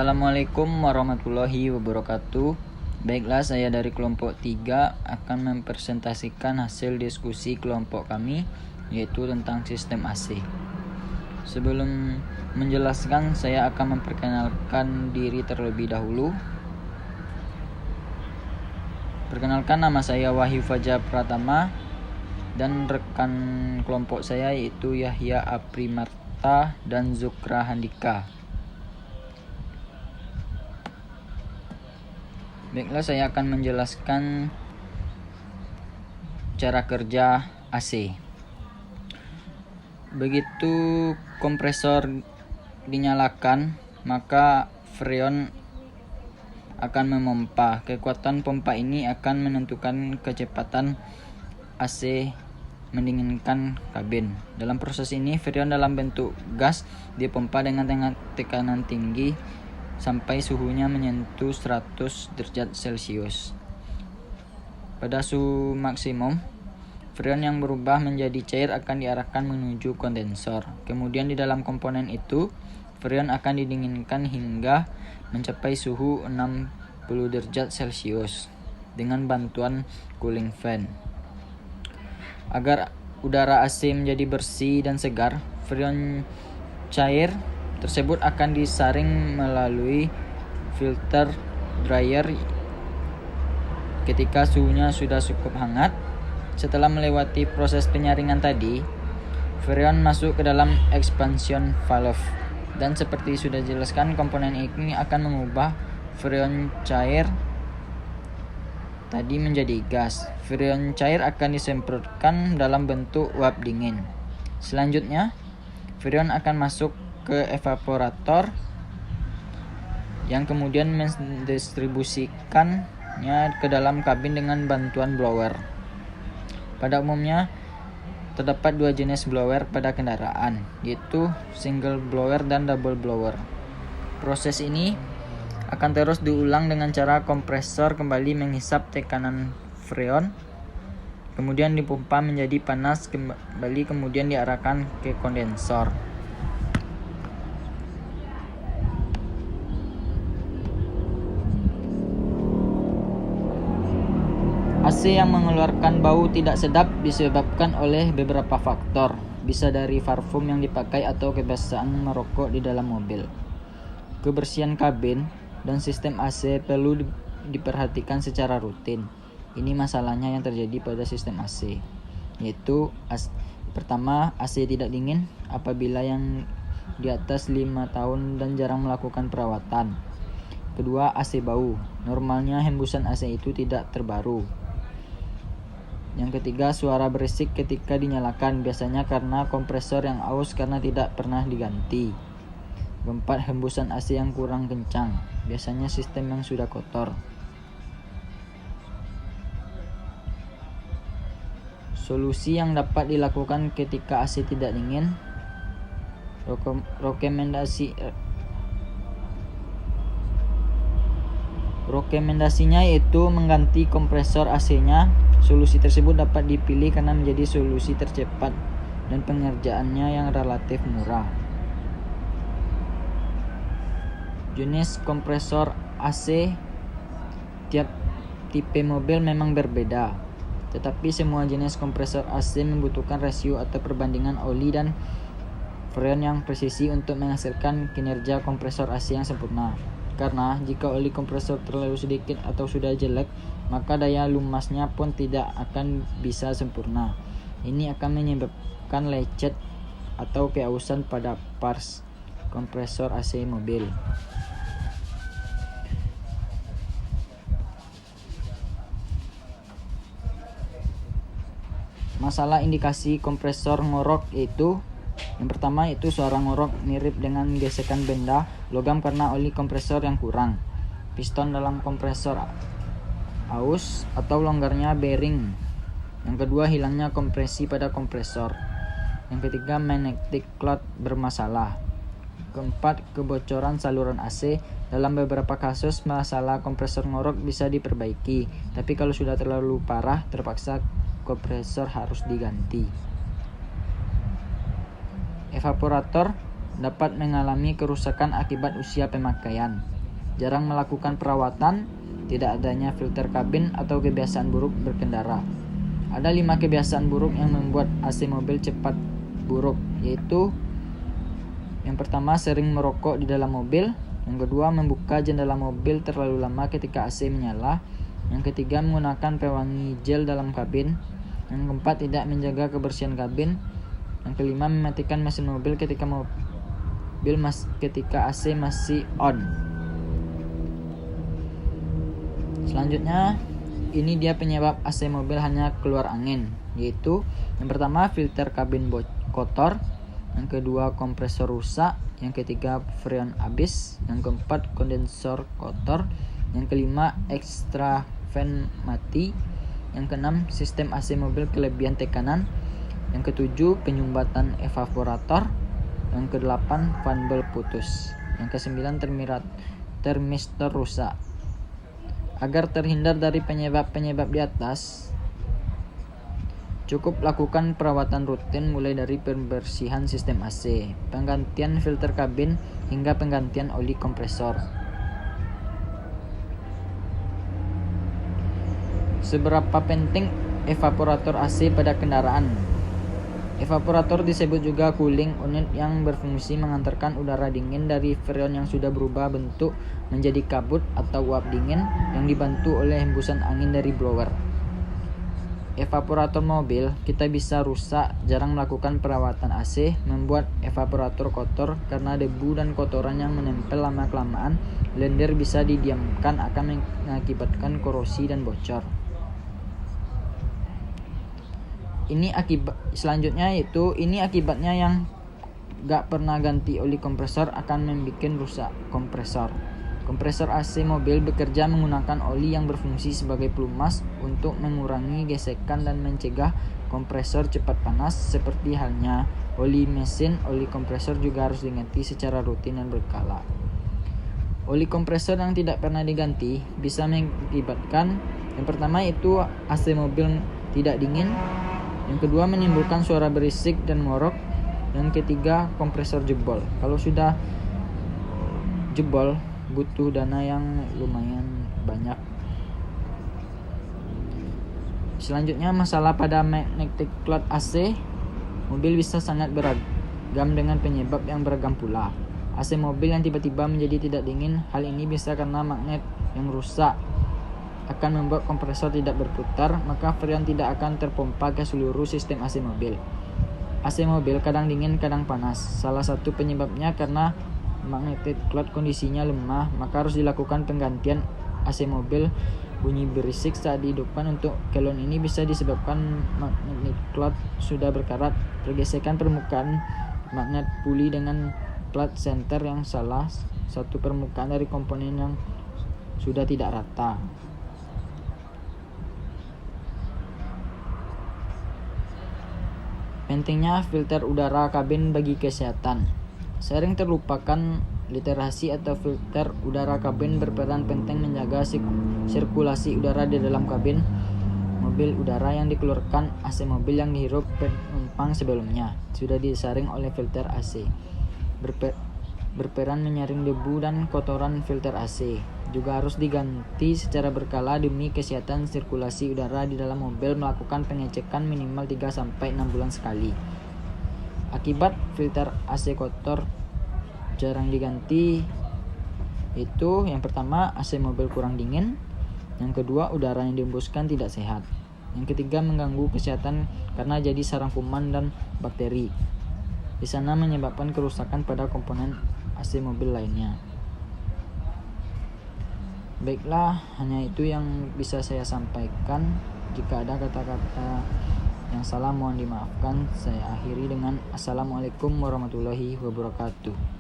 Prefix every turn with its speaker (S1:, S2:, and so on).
S1: Assalamualaikum warahmatullahi wabarakatuh. Baiklah, saya dari kelompok 3 akan mempresentasikan hasil diskusi kelompok kami, yaitu tentang sistem AC. Sebelum menjelaskan, saya akan memperkenalkan diri terlebih dahulu. Perkenalkan, nama saya Wahyu Fajar Pratama dan rekan kelompok saya yaitu Yahya Aprimarta dan Zukra Handika. Baiklah, saya akan menjelaskan cara kerja AC. Begitu kompresor dinyalakan, maka freon akan memompa. Kekuatan pompa ini akan menentukan kecepatan AC mendinginkan kabin. Dalam proses ini, freon dalam bentuk gas dipompa dengan tekanan tinggi sampai suhunya menyentuh 100 derajat Celcius. Pada suhu maksimum, freon yang berubah menjadi cair akan diarahkan menuju kondensor. Kemudian di dalam komponen itu, freon akan didinginkan hingga mencapai suhu 60 derajat Celcius dengan bantuan cooling fan. Agar udara AC menjadi bersih dan segar, freon cair tersebut akan disaring melalui filter dryer ketika suhunya sudah cukup hangat. Setelah melewati proses penyaringan tadi, freon masuk ke dalam expansion valve, dan seperti sudah dijelaskan, komponen ini akan mengubah freon cair tadi menjadi gas. Freon cair akan disemprotkan dalam bentuk uap dingin. Selanjutnya, freon akan masuk ke evaporator yang kemudian mendistribusikannya ke dalam kabin dengan bantuan blower. Pada umumnya terdapat dua jenis blower pada kendaraan, yaitu single blower dan double blower. Proses ini akan terus diulang dengan cara kompresor kembali menghisap tekanan freon, kemudian dipompa menjadi panas kembali, kemudian diarahkan ke kondensor. AC yang mengeluarkan bau tidak sedap disebabkan oleh beberapa faktor. Bisa dari parfum yang dipakai atau kebiasaan merokok di dalam mobil. Kebersihan kabin dan sistem AC perlu diperhatikan secara rutin. Ini masalahnya yang terjadi pada sistem AC, yaitu pertama, AC tidak dingin apabila yang di atas 5 tahun dan jarang melakukan perawatan. Kedua, AC bau. Normalnya hembusan AC itu tidak terbaru. Yang ketiga, suara berisik ketika dinyalakan, biasanya karena kompresor yang aus karena tidak pernah diganti. Keempat, hembusan AC yang kurang kencang, biasanya sistem yang sudah kotor. Solusi yang dapat dilakukan ketika AC tidak dingin. Rekomendasinya yaitu mengganti kompresor AC-nya. Solusi tersebut dapat dipilih karena menjadi solusi tercepat dan pengerjaannya yang relatif murah. Jenis kompresor AC tiap tipe mobil memang berbeda, tetapi semua jenis kompresor AC membutuhkan rasio atau perbandingan oli dan freon yang presisi untuk menghasilkan kinerja kompresor AC yang sempurna. Karena jika oli kompresor terlalu sedikit atau sudah jelek, maka daya lumasnya pun tidak akan bisa sempurna. Ini akan menyebabkan lecet atau keausan pada parts kompresor AC mobil. Masalah indikasi kompresor ngorok yaitu: yang pertama itu suara ngorok mirip dengan gesekan benda logam karena oli kompresor yang kurang, piston dalam kompresor aus, atau longgarnya bearing. Yang kedua, hilangnya kompresi pada kompresor. Yang ketiga, magnetic cloth bermasalah. Keempat, kebocoran saluran AC. Dalam beberapa kasus, masalah kompresor ngorok bisa diperbaiki, tapi kalau sudah terlalu parah, terpaksa kompresor harus diganti. Evaporator dapat mengalami kerusakan akibat usia pemakaian, jarang melakukan perawatan, tidak adanya filter kabin, atau kebiasaan buruk berkendara. Ada 5 kebiasaan buruk yang membuat AC mobil cepat buruk, yaitu yang pertama, sering merokok di dalam mobil. Yang kedua, membuka jendela mobil terlalu lama ketika AC menyala. Yang ketiga, menggunakan pewangi gel dalam kabin. Yang keempat, tidak menjaga kebersihan kabin. Yang kelima, mematikan mesin mobil ketika AC masih on. Selanjutnya, ini dia penyebab AC mobil hanya keluar angin, yaitu yang pertama, filter kabin kotor. Yang kedua, kompresor rusak. Yang ketiga, freon habis. Yang keempat, kondensor kotor. Yang kelima, extra fan mati. Yang keenam, sistem AC mobil kelebihan tekanan. Yang ketujuh, penyumbatan evaporator. Yang kedelapan, fan bel putus. Yang kesembilan, termistor rusak. Agar terhindar dari penyebab-penyebab di atas, cukup lakukan perawatan rutin mulai dari pembersihan sistem AC, penggantian filter kabin, hingga penggantian oli kompresor. Seberapa penting evaporator AC pada kendaraan? Evaporator disebut juga cooling unit yang berfungsi mengantarkan udara dingin dari freon yang sudah berubah bentuk menjadi kabut atau uap dingin yang dibantu oleh hembusan angin dari blower. Evaporator mobil kita bisa rusak, jarang melakukan perawatan AC, membuat evaporator kotor karena debu dan kotoran yang menempel lama-kelamaan. Blender bisa didiamkan akan mengakibatkan korosi dan bocor. Selanjutnya yaitu akibatnya yang gak pernah ganti oli kompresor akan membuat rusak kompresor. Kompresor AC mobil bekerja menggunakan oli yang berfungsi sebagai pelumas untuk mengurangi gesekan dan mencegah kompresor cepat panas. Seperti halnya oli mesin, oli kompresor juga harus diganti secara rutin dan berkala. Oli kompresor yang tidak pernah diganti bisa mengakibatkan, yang pertama itu AC mobil tidak dingin. Yang kedua, menimbulkan suara berisik dan ngorok. Yang ketiga, kompresor jebol. Kalau sudah jebol, butuh dana yang lumayan banyak. Selanjutnya, masalah pada magnetic cloth AC mobil bisa sangat beragam dengan penyebab yang beragam pula. AC mobil yang tiba-tiba menjadi tidak dingin, hal ini bisa karena magnet yang rusak akan membuat kompresor tidak berputar, maka freon tidak akan terpompa ke seluruh sistem AC mobil. AC mobil kadang dingin, kadang panas. Salah satu penyebabnya karena magnetic cloth kondisinya lemah, maka harus dilakukan penggantian AC mobil. Bunyi berisik saat dihidupkan untuk kelon ini bisa disebabkan magnetic cloth sudah berkarat. Pergesekan permukaan magnet puli dengan cloth center yang salah satu permukaan dari komponen yang sudah tidak rata. Pentingnya filter udara kabin bagi kesehatan. Sering terlupakan, literasi atau filter udara kabin berperan penting menjaga sirkulasi udara di dalam kabin mobil. Udara yang dikeluarkan AC mobil yang dihirup penumpang sebelumnya sudah disaring oleh filter AC, berperan menyaring debu dan kotoran. Filter AC juga harus diganti secara berkala demi kesehatan sirkulasi udara di dalam mobil, melakukan pengecekan minimal 3-6 bulan sekali. Akibat filter AC kotor jarang diganti itu, yang pertama, AC mobil kurang dingin. Yang kedua, udara yang dihembuskan tidak sehat. Yang ketiga, mengganggu kesehatan karena jadi sarang kuman dan bakteri. Di sana menyebabkan kerusakan pada komponen AC mobil lainnya. Baiklah, hanya itu yang bisa saya sampaikan. Jika ada kata-kata yang salah mohon dimaafkan. Saya akhiri dengan Assalamualaikum warahmatullahi wabarakatuh.